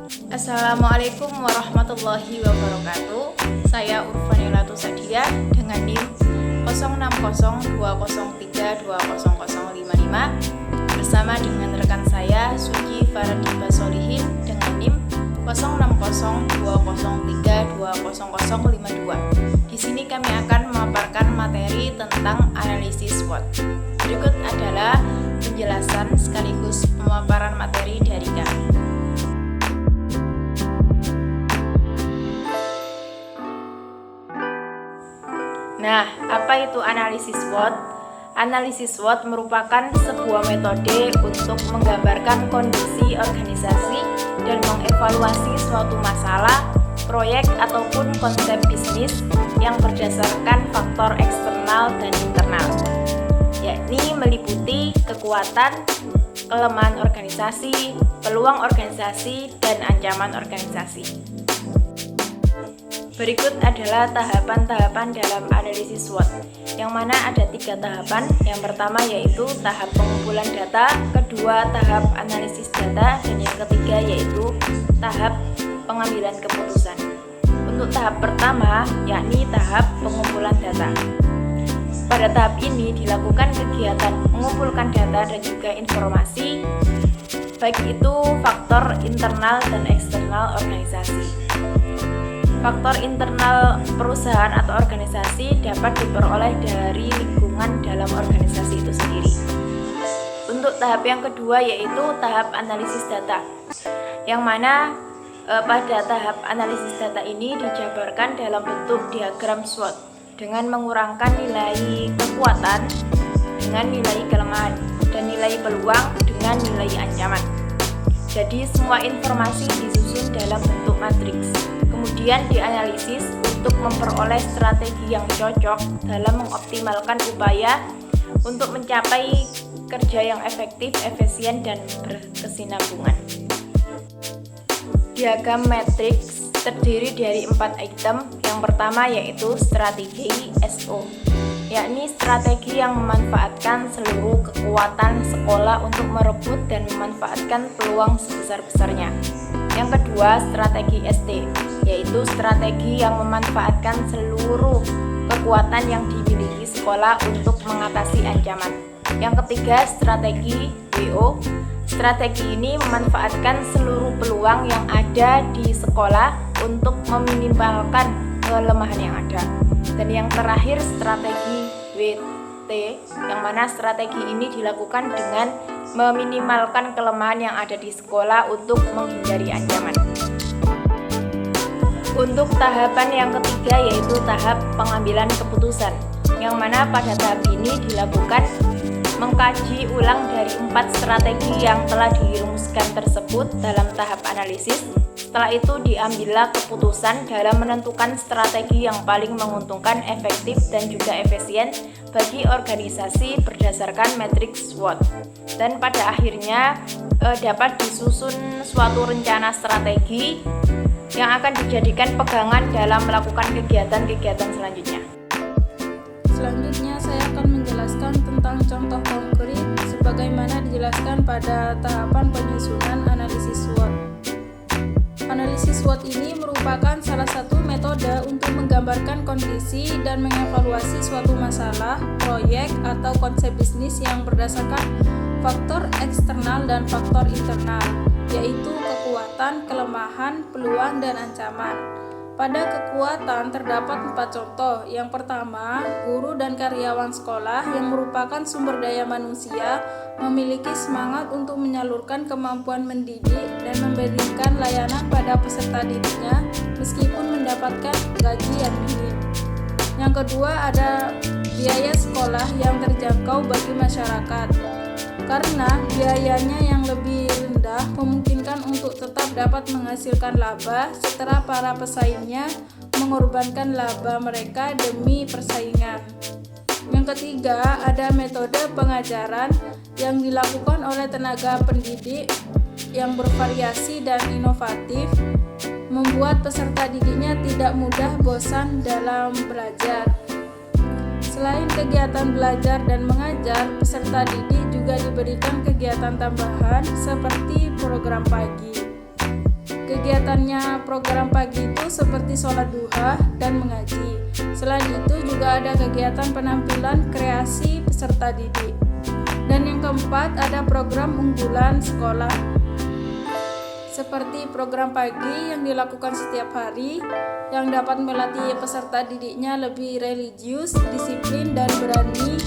Assalamualaikum warahmatullahi wabarakatuh. Saya Urfanila Tusadia dengan NIM 060203200055 bersama dengan rekan saya Suci Faradiba Solihin dengan NIM 060203200052. Di sini kami akan memaparkan materi tentang analisis SWOT. Berikut adalah penjelasan sekaligus pemaparan materi dari kami. Nah, apa itu analisis SWOT? Analisis SWOT merupakan sebuah metode untuk menggambarkan kondisi organisasi dan mengevaluasi suatu masalah, proyek ataupun konsep bisnis yang berdasarkan faktor eksternal dan internal, yakni meliputi kekuatan, kelemahan organisasi, peluang organisasi, dan ancaman organisasi. Berikut adalah tahapan-tahapan dalam analisis SWOT, yang mana ada 3 tahapan. Yang pertama yaitu tahap pengumpulan data, kedua tahap analisis data, dan yang ketiga yaitu tahap pengambilan keputusan. Untuk tahap pertama, yakni tahap pengumpulan data. Pada tahap ini dilakukan kegiatan mengumpulkan data dan juga informasi, baik itu faktor internal dan eksternal organisasi. Faktor internal perusahaan atau organisasi dapat diperoleh dari lingkungan dalam organisasi itu sendiri. Untuk tahap yang kedua yaitu tahap analisis data, yang mana pada tahap analisis data ini dijabarkan dalam bentuk diagram SWOT dengan mengurangkan nilai kekuatan dengan nilai kelemahan dan nilai peluang dengan nilai ancaman. Jadi semua informasi disusun dalam bentuk matriks, kemudian dianalisis untuk memperoleh strategi yang cocok dalam mengoptimalkan upaya untuk mencapai kerja yang efektif, efisien, dan berkesinambungan. Diagram matriks terdiri dari 4 item. Yang pertama yaitu strategi SO, yakni strategi yang memanfaatkan seluruh kekuatan sekolah untuk merebut dan memanfaatkan peluang sebesar-besarnya. Yang kedua, strategi ST, yaitu strategi yang memanfaatkan seluruh kekuatan yang dimiliki sekolah untuk mengatasi ancaman. Yang ketiga, strategi WO. Strategi ini memanfaatkan seluruh peluang yang ada di sekolah untuk meminimalkan kelemahan yang ada. Dan yang terakhir, strategi WT, yang mana strategi ini dilakukan dengan meminimalkan kelemahan yang ada di sekolah untuk menghindari ancaman. Untuk tahapan yang ketiga yaitu tahap pengambilan keputusan, yang mana pada tahap ini dilakukan mengkaji ulang dari 4 strategi yang telah dirumuskan tersebut dalam tahap analisis. Setelah itu diambillah keputusan dalam menentukan strategi yang paling menguntungkan, efektif, dan juga efisien bagi organisasi berdasarkan matriks SWOT. Dan pada akhirnya dapat disusun suatu rencana strategi yang akan dijadikan pegangan dalam melakukan kegiatan-kegiatan selanjutnya. Selanjutnya saya akan menjelaskan tentang contoh konkret sebagaimana dijelaskan pada tahapan penyusunan analisis SWOT. Analisis SWOT ini merupakan salah satu metode untuk menggambarkan kondisi dan mengevaluasi suatu masalah, proyek, atau konsep bisnis yang berdasarkan faktor eksternal dan faktor internal, yaitu kekuatan, kelemahan, peluang, dan ancaman. Pada kekuatan terdapat 4 contoh. Yang pertama, guru dan karyawan sekolah yang merupakan sumber daya manusia memiliki semangat untuk menyalurkan kemampuan mendidik dan memberikan layanan pada peserta didiknya meskipun mendapatkan gaji yang minim. Yang kedua, ada biaya sekolah yang terjangkau bagi masyarakat. Karena biayanya yang lebih rendah memungkinkan untuk tetap dapat menghasilkan laba setelah para pesaingnya mengorbankan laba mereka demi persaingan. Yang ketiga, ada metode pengajaran yang dilakukan oleh tenaga pendidik yang bervariasi dan inovatif, membuat peserta didiknya tidak mudah bosan dalam belajar. Selain kegiatan belajar dan mengajar, peserta didik juga diberikan kegiatan tambahan seperti program pagi. Kegiatan kegiatannya program pagi itu seperti sholat duha dan mengaji. Selain itu juga ada kegiatan penampilan kreasi peserta didik. Dan yang keempat ada program unggulan sekolah, seperti program pagi yang dilakukan setiap hari yang dapat melatih peserta didiknya lebih religius, disiplin, dan berani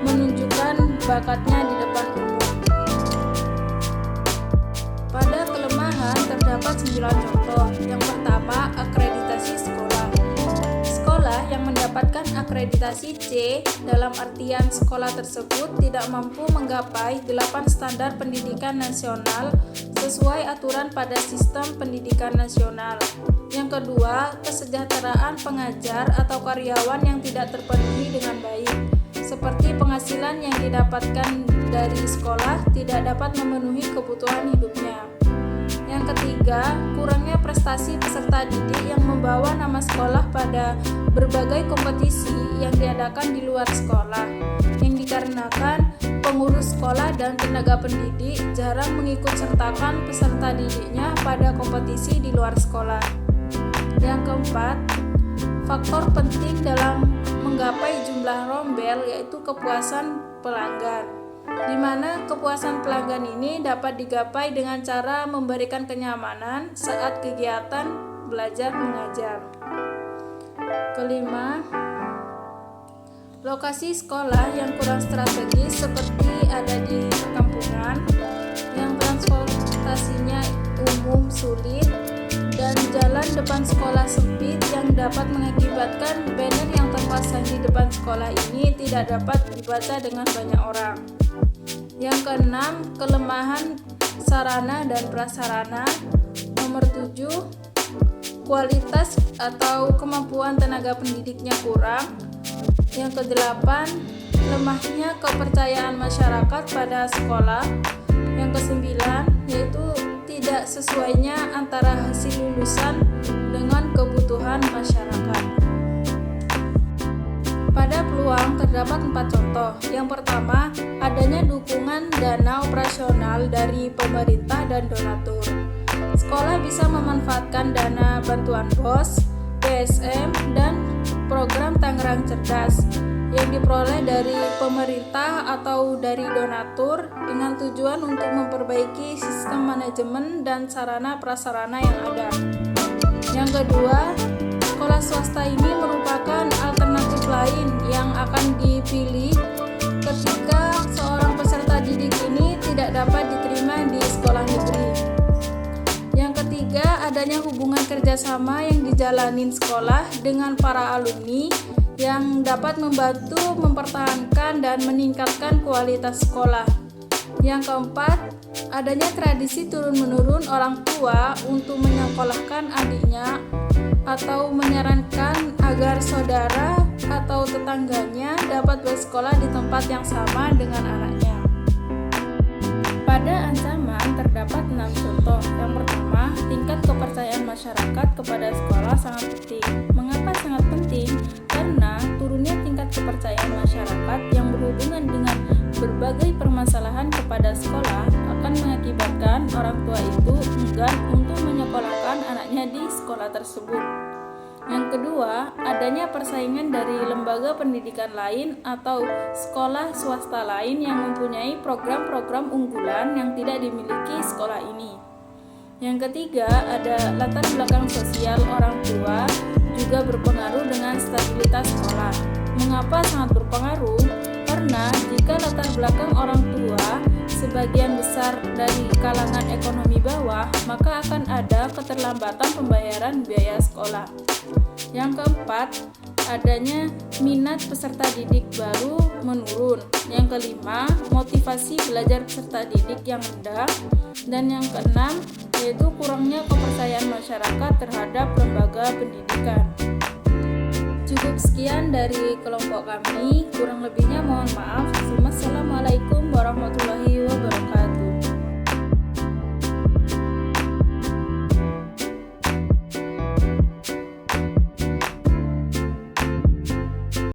menunjukkan bakatnya di depan umum. Pada kelemahan terdapat 9 contoh. Yang pertama, akreditasi sekolah. Sekolah yang mendapatkan akreditasi C dalam artian sekolah tersebut tidak mampu menggapai 8 standar pendidikan nasional sesuai aturan pada sistem pendidikan nasional. Yang kedua, kesejahteraan pengajar atau karyawan yang tidak terpenuhi dengan baik, seperti penghasilan yang didapatkan dari sekolah tidak dapat memenuhi kebutuhan hidupnya. Yang ketiga, kurangnya prestasi peserta didik yang membawa nama sekolah pada berbagai kompetisi yang diadakan di luar sekolah, yang dikarenakan pengurus sekolah dan tenaga pendidik jarang mengikut sertakan peserta didiknya pada kompetisi di luar sekolah. Yang keempat, faktor penting dalam menggapai jumlah rombel yaitu kepuasan pelanggan, di mana kepuasan pelanggan ini dapat digapai dengan cara memberikan kenyamanan saat kegiatan belajar mengajar. Kelima, lokasi sekolah yang kurang strategis seperti ada di perkampungan yang transportasinya umum sulit dan jalan depan sekolah sempit yang dapat mengakibatkan banner yang terpasang di depan sekolah ini tidak dapat dibaca dengan banyak orang. Yang keenam, kelemahan sarana dan prasarana. Nomor 7, kualitas atau kemampuan tenaga pendidiknya kurang. Yang kedelapan, lemahnya kepercayaan masyarakat pada sekolah. Yang kesembilan, yaitu tidak sesuainya antara hasil lulusan dengan kebutuhan masyarakat. Pada peluang terdapat 4 contoh. Yang pertama, adanya dukungan dana operasional dari pemerintah dan donatur. Sekolah bisa memanfaatkan dana bantuan BOS, PSM, dan program Tangerang Cerdas yang diperoleh dari pemerintah atau dari donatur dengan tujuan untuk memperbaiki sistem manajemen dan sarana prasarana yang ada. Yang kedua, sekolah swasta ini merupakan alternatif lain yang akan dipilih ketika seorang peserta didik ini tidak dapat diterima di sekolah negeri. Yang ketiga, adanya hubungan kerjasama yang dijalanin sekolah dengan para alumni yang dapat membantu mempertahankan dan meningkatkan kualitas sekolah. Yang keempat, adanya tradisi turun-menurun orang tua untuk menyekolahkan adiknya atau menyarankan agar saudara atau tetangganya dapat bersekolah di tempat yang sama dengan anaknya. Pada ancaman terdapat 6 contoh. Yang pertama, tingkat kepercayaan masyarakat kepada sekolah sangat penting. Mengapa sangat penting? Karena turunnya tingkat kepercayaan masyarakat yang berhubungan dengan berbagai permasalahan kepada sekolah akan mengakibatkan orang tua itu enggan untuk menyekolahkan anaknya di sekolah tersebut. Yang kedua, adanya persaingan dari lembaga pendidikan lain atau sekolah swasta lain yang mempunyai program-program unggulan yang tidak dimiliki sekolah ini. Yang ketiga, ada latar belakang sosial orang tua juga berpengaruh dengan stabilitas sekolah. Mengapa sangat berpengaruh? Karena jika latar belakang orang tua sebagian besar dari kalangan ekonomi bawah, maka akan ada keterlambatan pembayaran biaya sekolah. Yang keempat, adanya minat peserta didik baru menurun. Yang kelima, motivasi belajar peserta didik yang rendah. Dan yang keenam, yaitu kurangnya kepercayaan masyarakat terhadap lembaga pendidikan. Cukup sekian dari kelompok kami, kurang lebihnya mohon maaf. Wassalamualaikum warahmatullahi wabarakatuh.